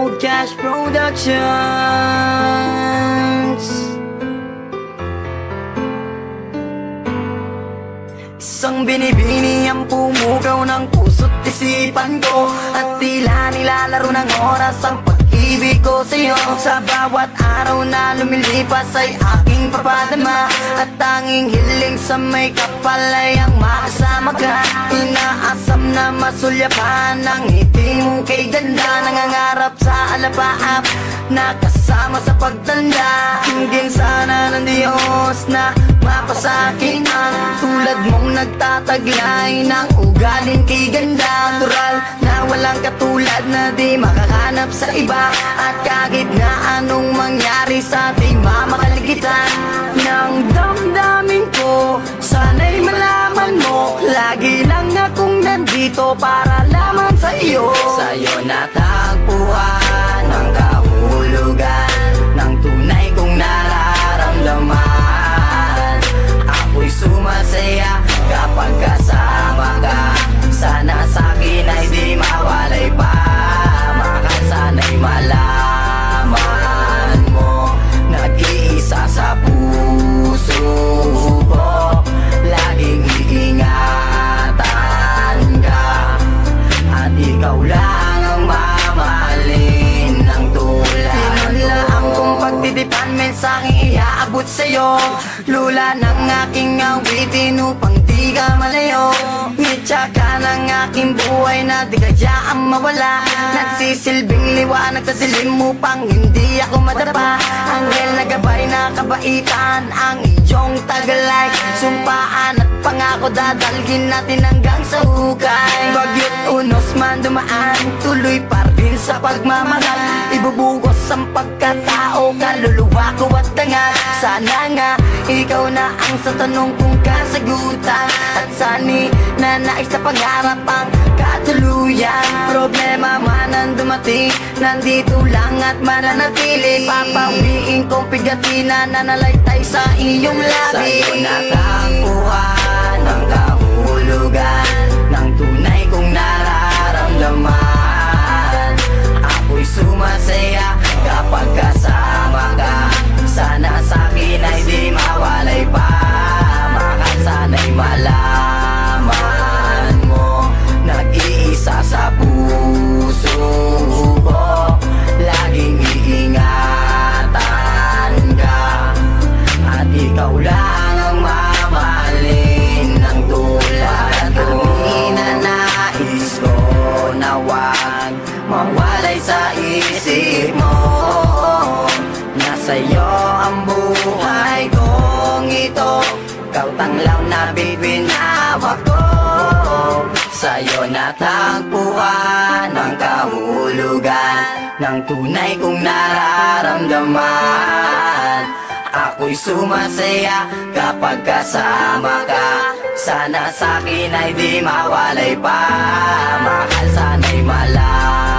Old Cash Productions. Isang binibini ang pumugaw ng puso't isipan ko, at tila nilalaro ng oras ang pag-ibig ko sa'yo. Sa bawat araw na lumilipas ay aking papadama, at tanging hiling sa may kapal ay ang makasama ka. Inaasam na masulyapan ang ngiti mong kay ganda, nangangarap sa alapaap na kasama sa pagtanda. Hingin sana ng Diyos na mapasakin ang tulad mong nagtataglay ng ugaling kay ganda. Natural na walang katulad na di makahanap sa iba, at kahit na anong mangyari sa ating mamamaligitan ng damdamin ko, sana'y malaman mo lagi lang akong nandito para lamang sa iyo. Sa'yo natagpuan ang kahulugan ng tunay kong nararamdaman. Ako'y sumasaya kapag kasama ka. Sana sa'kin ay di mawalay pa. Mahal, sana'y malaman mo, nag-iisa sa puso ko. Laging iingatan ka, at ikaw lang ang mamahalin ng tulad. Tinulaang kong pagtitipan, mensaheng iaabot sa'yo. Lula ng aking awitin upang di ka malayo. Ngitsa ka ng aking buhay na di kayaan mawala. Nagsisilbing liwanag sa dilim upang hindi ako madapa. Anghel na gabay na kabaitan ang iyong tagalay. Sumpaan at pangako dadalhin natin hanggang sa hukay. Bagyot unos man dumaan, tuloy pa rin sa pagmamahal. Ibubugos ang pagkatao, kaluluwa ko at tanga. Sana nga ikaw na ang sa tanong kong kasagutan, at sani na nais na pangarap ang katuluyan. Problema man ang dumating, nandito lang at mananatili. Papawiin kong pigati na nanalaytay sa iyong labi. Sa'yo natagpuan ang kahulugan ng tunay kong nararamdaman. Ako'y sumasaya kapag kasama ka. Sana sa'kin ay di mawalay pa. Mahal, sana'y malaman mo, nag-iisa sa puso ko. Laging iingatan ka, at ikaw lang ang mamahalin ng tulad ko. Ninanais ko na wag mawalay sa isip mo, nasa'yo ang buhay kong ito. Ikaw tanglaw na bibinawa ko. Sa'yo natagpuan ang kahulugan ng tunay kong nararamdaman. Ako'y sumasaya kapag kasama ka. Sana sa'kin ay di mawalay pa. Mahal, sana'y malaman